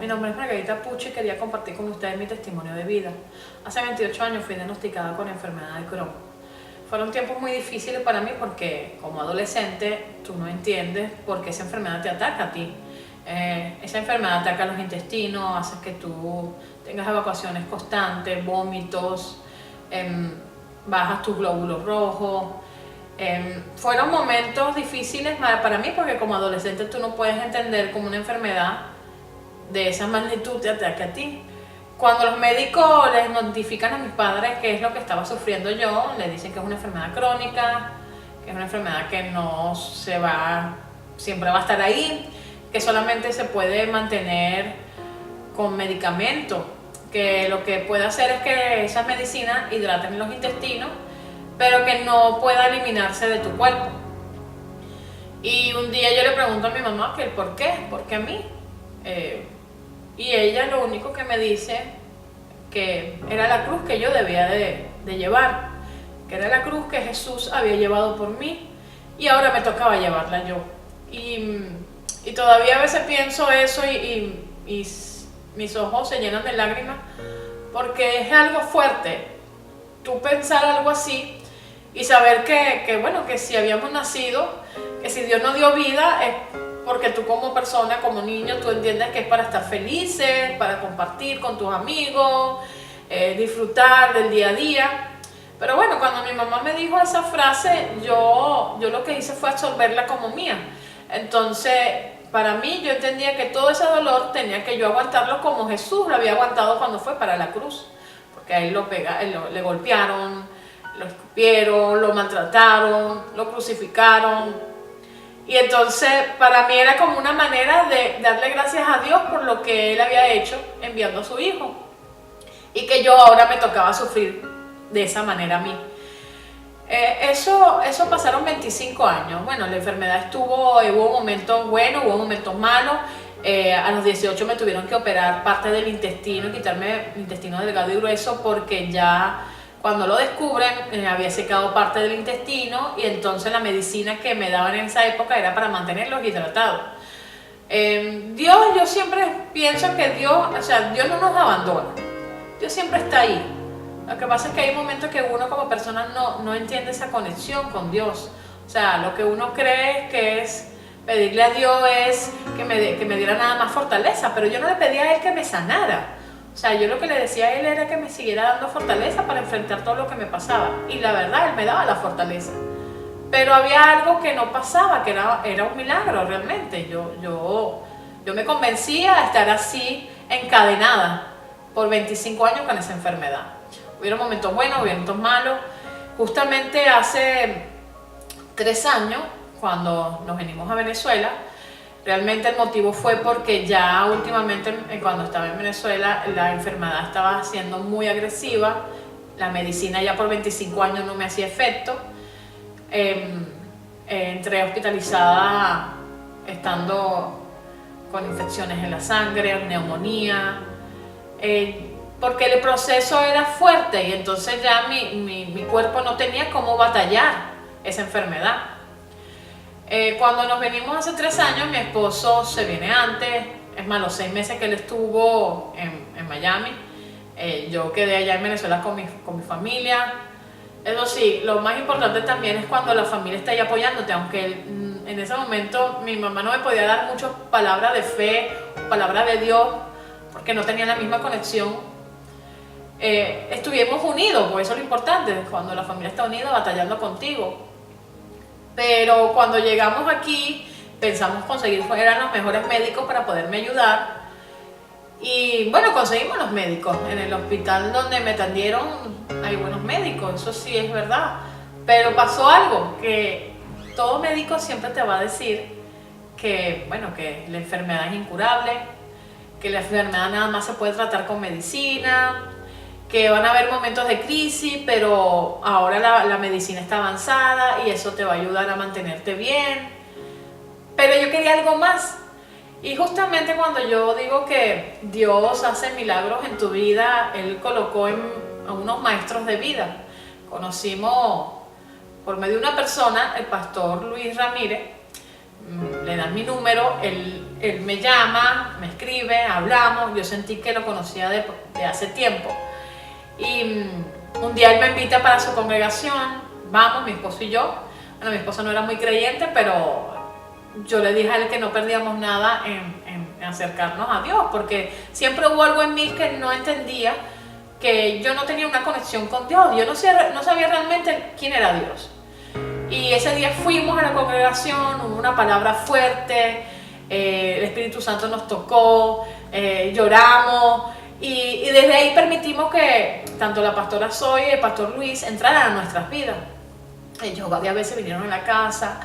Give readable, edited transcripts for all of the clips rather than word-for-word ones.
Mi nombre es Margarita Pucci y quería compartir con ustedes mi testimonio de vida. Hace 28 años fui diagnosticada con enfermedad de Crohn. Fueron tiempos muy difíciles para mí porque como adolescente tú no entiendes por qué esa enfermedad te ataca a ti. Esa enfermedad ataca los intestinos, hace que tú tengas evacuaciones constantes, vómitos, bajas tus glóbulos rojos. Fueron momentos difíciles para mí porque como adolescente tú no puedes entender cómo una enfermedad de esa magnitud te ataque a ti. Cuando los médicos les notifican a mis padres qué es lo que estaba sufriendo yo, les dicen que es una enfermedad crónica, que es una enfermedad que no se va, siempre va a estar ahí, que solamente se puede mantener con medicamentos, que lo que puede hacer es que esas medicinas hidraten los intestinos, pero que no pueda eliminarse de tu cuerpo. Y un día yo le pregunto a mi mamá que el por qué a mí. Y ella lo único que me dice que era la cruz que yo debía de llevar, que era la cruz que Jesús había llevado por mí y ahora me tocaba llevarla yo. Y todavía a veces pienso eso y mis ojos se llenan de lágrimas porque es algo fuerte tú pensar algo así y saber que si habíamos nacido, que si Dios nos dio vida es porque tú como persona, como niño, tú entiendes que es para estar felices, para compartir con tus amigos, disfrutar del día a día. Pero bueno, cuando mi mamá me dijo esa frase, yo lo que hice fue absorberla como mía. Entonces, para mí, yo entendía que todo ese dolor tenía que yo aguantarlo como Jesús lo había aguantado cuando fue para la cruz. Porque ahí le golpearon, lo escupieron, lo maltrataron, lo crucificaron. Y entonces para mí era como una manera de darle gracias a Dios por lo que Él había hecho enviando a su Hijo. Y que yo ahora me tocaba sufrir de esa manera a mí. Eso pasaron 25 años. Bueno, la enfermedad hubo momentos buenos, hubo momentos malos. A los 18 me tuvieron que operar parte del intestino, quitarme el intestino delgado y grueso porque ya cuando lo descubren había secado parte del intestino y entonces la medicina que me daban en esa época era para mantenerlos hidratados. Yo siempre pienso que Dios no nos abandona, Dios siempre está ahí. Lo que pasa es que hay momentos que uno como persona no entiende esa conexión con Dios. O sea, lo que uno cree que es pedirle a Dios es que me diera nada más fortaleza, pero yo no le pedía a Él que me sanara. O sea, yo lo que le decía a Él era que me siguiera dando fortaleza para enfrentar todo lo que me pasaba. Y la verdad, Él me daba la fortaleza. Pero había algo que no pasaba, que era un milagro realmente. Yo me convencía a estar así, encadenada, por 25 años con esa enfermedad. Hubieron momentos buenos, hubieron momentos malos. Justamente hace 3 años, cuando nos venimos a Venezuela, realmente el motivo fue porque ya últimamente cuando estaba en Venezuela la enfermedad estaba siendo muy agresiva, la medicina ya por 25 años no me hacía efecto, entré hospitalizada estando con infecciones en la sangre, neumonía, porque el proceso era fuerte y entonces ya mi cuerpo no tenía cómo batallar esa enfermedad. Cuando nos venimos hace 3 años, mi esposo se viene antes, es más, los 6 meses que él estuvo en Miami, yo quedé allá en Venezuela con mi familia. Eso sí, lo más importante también es cuando la familia está ahí apoyándote, aunque en ese momento mi mamá no me podía dar muchas palabras de fe, palabras de Dios, porque no tenía la misma conexión. Estuvimos unidos, por eso es lo importante, cuando la familia está unida batallando contigo. Pero cuando llegamos aquí pensamos conseguir fueran los mejores médicos para poderme ayudar y bueno, conseguimos los médicos. En el hospital donde me atendieron hay buenos médicos, eso sí es verdad, pero pasó algo, que todo médico siempre te va a decir que la enfermedad es incurable, que la enfermedad nada más se puede tratar con medicina, que van a haber momentos de crisis, pero ahora la medicina está avanzada y eso te va a ayudar a mantenerte bien. Pero yo quería algo más. Y justamente cuando yo digo que Dios hace milagros en tu vida, Él colocó a unos maestros de vida. Conocimos por medio de una persona, el pastor Luis Ramírez, le dan mi número, él me llama, me escribe, hablamos, yo sentí que lo conocía de hace tiempo. Y un día él me invita para su congregación, vamos, mi esposo y yo. Bueno, mi esposo no era muy creyente, pero yo le dije a él que no perdíamos nada en acercarnos a Dios, porque siempre hubo algo en mí que no entendía, que yo no tenía una conexión con Dios, yo no sabía realmente quién era Dios. Y ese día fuimos a la congregación, hubo una palabra fuerte, el Espíritu Santo nos tocó, lloramos, y desde ahí permitimos que tanto la pastora Zoe y el pastor Luis entraran a nuestras vidas. Ellos varias veces vinieron a la casa,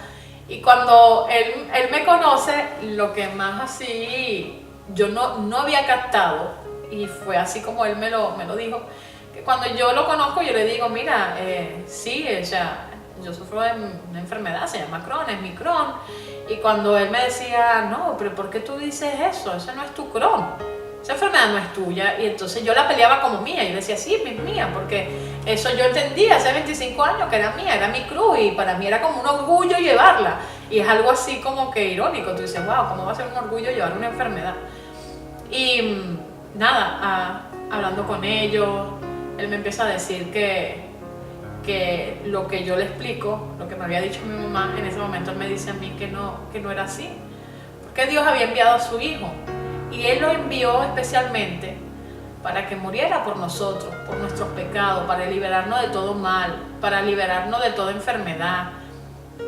y cuando él me conoce, lo que más así yo no había captado, y fue así como él me lo dijo, que cuando yo lo conozco yo le digo, mira, sí, yo sufro de una enfermedad, se llama Crohn, es mi Crohn. Y cuando él me decía, no, pero ¿por qué tú dices eso? Ese no es tu Crohn, esa enfermedad no es tuya. Y entonces yo la peleaba como mía, yo decía, sí, es mía, porque eso yo entendía hace 25 años que era mía, era mi cruz, y para mí era como un orgullo llevarla. Y es algo así como que irónico, tú dices, wow, ¿cómo va a ser un orgullo llevar una enfermedad? Y nada, hablando con ellos, él me empieza a decir que lo que yo le explico, lo que me había dicho mi mamá, en ese momento él me dice a mí que no era así, porque Dios había enviado a su hijo, y él lo envió especialmente para que muriera por nosotros, por nuestros pecados, para liberarnos de todo mal, para liberarnos de toda enfermedad.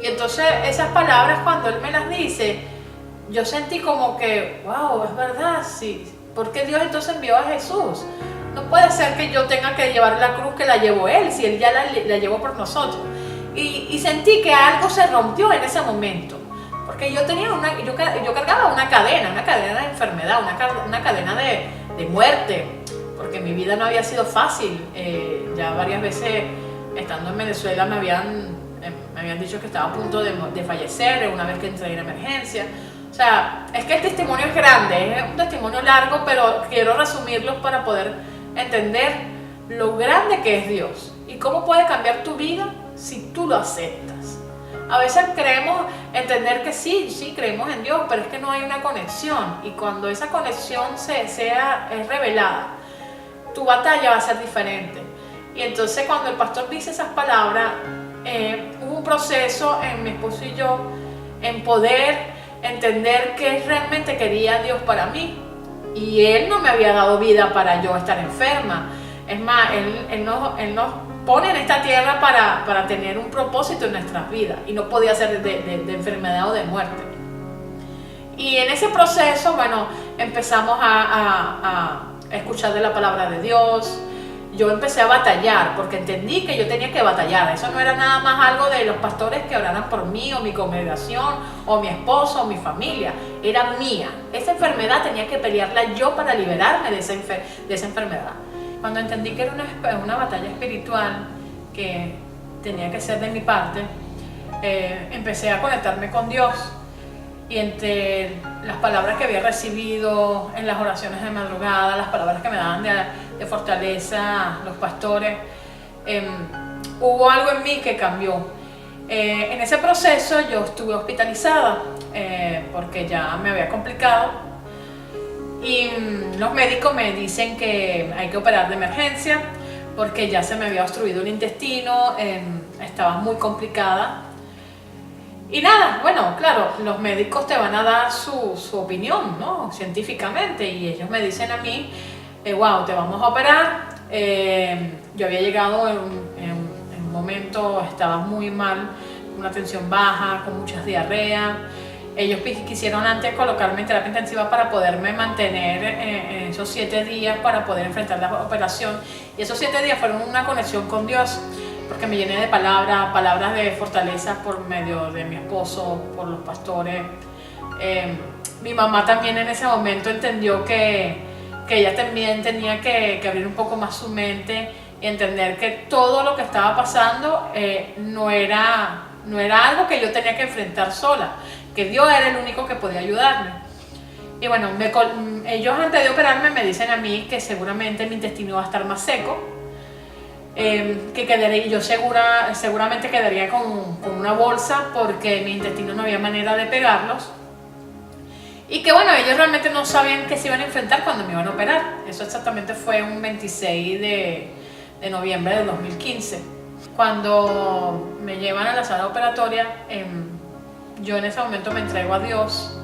Y entonces esas palabras, cuando él me las dice, yo sentí como que, wow, es verdad, sí. ¿Por qué Dios entonces envió a Jesús? No puede ser que yo tenga que llevar la cruz que la llevó Él, si Él ya la llevó por nosotros. Y sentí que algo se rompió en ese momento, porque yo cargaba una cadena de enfermedad, una cadena de muerte, porque mi vida no había sido fácil. Ya varias veces, estando en Venezuela, me habían dicho que estaba a punto de fallecer una vez que entré en emergencia. O sea, es que el testimonio es grande, es un testimonio largo, pero quiero resumirlo para poder entender lo grande que es Dios y cómo puede cambiar tu vida si tú lo aceptas. A veces creemos entender que sí, creemos en Dios, pero es que no hay una conexión, y cuando esa conexión es revelada, tu batalla va a ser diferente. Y entonces cuando el pastor dice esas palabras, hubo un proceso en mi esposo y yo en poder entender qué realmente quería Dios para mí, y Él no me había dado vida para yo estar enferma. Es más, Él nos pone en esta tierra para tener un propósito en nuestras vidas, y no podía ser de enfermedad o de muerte. Y en ese proceso, bueno, empezamos a escuchar de la palabra de Dios. Yo empecé a batallar, porque entendí que yo tenía que batallar. Eso no era nada más algo de los pastores que oraran por mí, o mi congregación, o mi esposo, o mi familia. Era mía. Esa enfermedad tenía que pelearla yo para liberarme de esa enfermedad. Cuando entendí que era una batalla espiritual que tenía que ser de mi parte, empecé a conectarme con Dios. Y entre las palabras que había recibido en las oraciones de madrugada, las palabras que me daban de fortaleza los pastores, hubo algo en mí que cambió. En ese proceso yo estuve hospitalizada porque ya me había complicado, y los médicos me dicen que hay que operar de emergencia porque ya se me había obstruido el intestino, estaba muy complicada. Y nada, bueno, claro, los médicos te van a dar su opinión, ¿no? Científicamente, y ellos me dicen a mí, wow, te vamos a operar. Yo había llegado en un momento, estaba muy mal, una tensión baja, con muchas diarreas. Ellos quisieron antes colocarme en terapia intensiva para poderme mantener esos 7 días para poder enfrentar la operación. Y esos 7 días fueron una conexión con Dios, porque me llené de palabras de fortaleza por medio de mi esposo, por los pastores. Mi mamá también en ese momento entendió que ella también tenía que abrir un poco más su mente y entender que todo lo que estaba pasando no era algo que yo tenía que enfrentar sola, que Dios era el único que podía ayudarme. Y bueno, ellos antes de operarme me dicen a mí que seguramente mi intestino va a estar más seco, que quedaría, yo seguramente quedaría con una bolsa, porque mi intestino no había manera de pegarlos. Y que bueno, ellos realmente no sabían qué se iban a enfrentar cuando me iban a operar. Eso exactamente fue un 26 de noviembre del 2015. Cuando me llevan a la sala operatoria, yo en ese momento me entrego a Dios.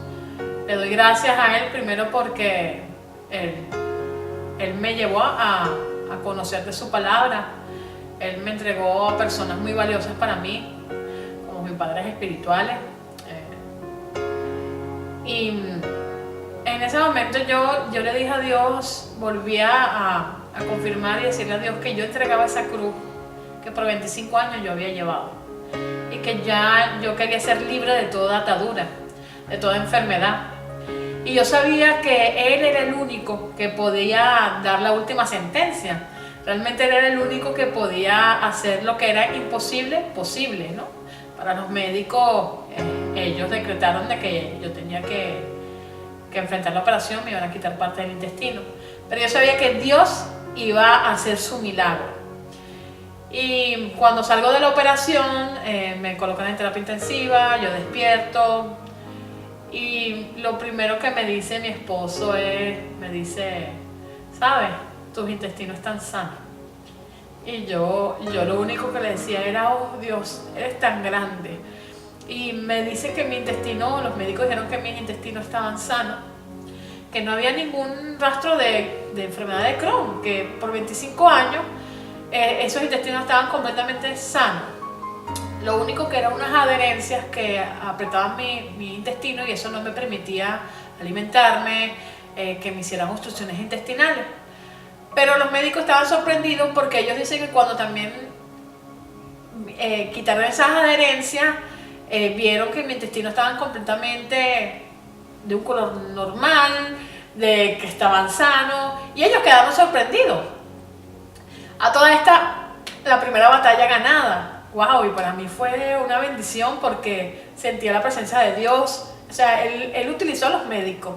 Le doy gracias a Él primero porque Él me llevó a conocer de su palabra. Él me entregó a personas muy valiosas para mí, como mis padres espirituales. Y en ese momento yo le dije a Dios, volví a confirmar y decirle a Dios que yo entregaba esa cruz que por 25 años yo había llevado. Y que ya yo quería ser libre de toda atadura, de toda enfermedad. Y yo sabía que Él era el único que podía dar la última sentencia. Realmente Él era el único que podía hacer lo que era imposible, posible, ¿no? Para los médicos, ellos decretaron de que yo tenía que enfrentar la operación, me iban a quitar parte del intestino. Pero yo sabía que Dios iba a hacer su milagro. Y cuando salgo de la operación, me colocan en terapia intensiva, yo despierto. Y lo primero que me dice mi esposo me dice, ¿sabes? Tus intestinos están sanos. Y yo lo único que le decía era, oh Dios, eres tan grande. Y me dice que mi intestino, los médicos dijeron que mis intestinos estaban sanos, que no había ningún rastro de enfermedad de Crohn, que por 25 años esos intestinos estaban completamente sanos. Lo único que eran unas adherencias que apretaban mi intestino y eso no me permitía alimentarme, que me hicieran obstrucciones intestinales. Pero los médicos estaban sorprendidos porque ellos dicen que cuando también quitaron esas adherencias, vieron que mi intestino estaban completamente de un color normal, de que estaban sanos, y ellos quedaron sorprendidos. A toda esta, la primera batalla ganada. Wow, y para mí fue una bendición porque sentía la presencia de Dios. O sea, él utilizó a los médicos,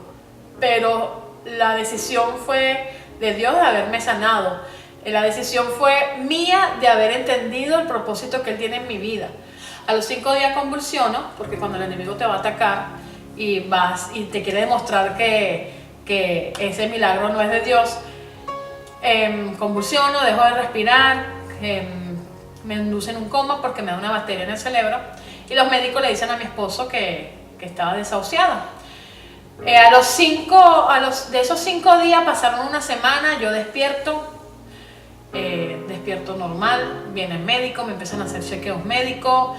pero la decisión fue de Dios de haberme sanado. La decisión fue mía de haber entendido el propósito que Él tiene en mi vida. A los 5 días convulsiono, porque cuando el enemigo te va a atacar y vas y te quiere demostrar que ese milagro no es de Dios, convulsiono, dejo de respirar, me inducen un coma porque me da una bacteria en el cerebro y los médicos le dicen a mi esposo que estaba desahuciada. De esos 5 días pasaron una semana, yo despierto normal, viene el médico, me empiezan a hacer chequeos médicos,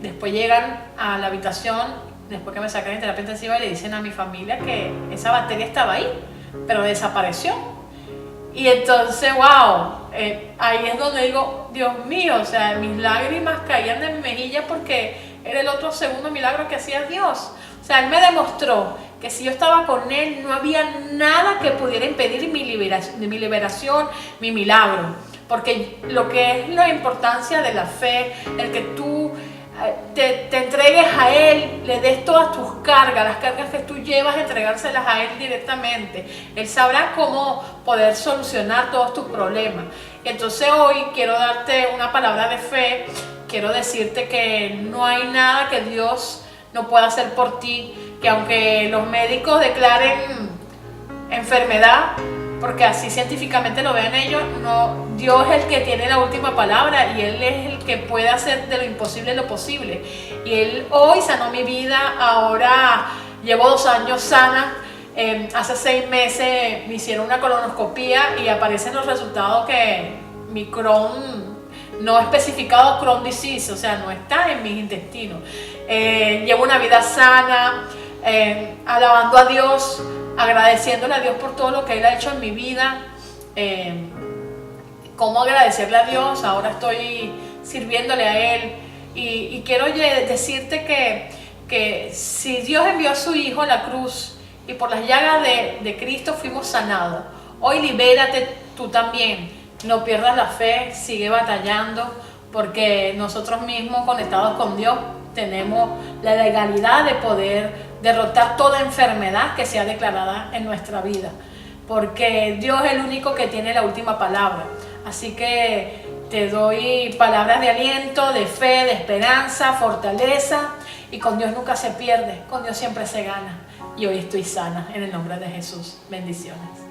después llegan a la habitación, después que me sacan en terapia intensiva y le dicen a mi familia que esa bacteria estaba ahí, pero desapareció. Y entonces, wow, ahí es donde digo, Dios mío, o sea, mis lágrimas caían de mi mejilla porque era el otro segundo milagro que hacía Dios. O sea, Él me demostró que si yo estaba con Él no había nada que pudiera impedir mi liberación, mi milagro. Porque lo que es la importancia de la fe, el que tú te entregues a Él, le des todas tus cargas, las cargas que tú llevas, entregárselas a Él directamente. Él sabrá cómo poder solucionar todos tus problemas. Y entonces hoy quiero darte una palabra de fe, quiero decirte que no hay nada que Dios no pueda hacer por ti, que aunque los médicos declaren enfermedad, porque así científicamente lo ven ellos, no, Dios es el que tiene la última palabra y Él es el que puede hacer de lo imposible lo posible. Y Él hoy sanó mi vida, ahora llevo 2 años sana. Hace 6 meses me hicieron una colonoscopía y aparecen los resultados que mi Crohn, no especificado Crohn disease, o sea, no está en mis intestinos. Llevo una vida sana, alabando a Dios, agradeciéndole a Dios por todo lo que Él ha hecho en mi vida. Cómo agradecerle a Dios, ahora estoy sirviéndole a Él y quiero decirte que si Dios envió a su Hijo a la cruz y por las llagas de Cristo fuimos sanados, hoy libérate tú también, no pierdas la fe, sigue batallando, porque nosotros mismos conectados con Dios tenemos la legalidad de poder derrotar toda enfermedad que sea declarada en nuestra vida, porque Dios es el único que tiene la última palabra. Así que te doy palabras de aliento, de fe, de esperanza, fortaleza, Y con Dios nunca se pierde, con Dios siempre se gana. Y hoy estoy sana en el nombre de Jesús. Bendiciones.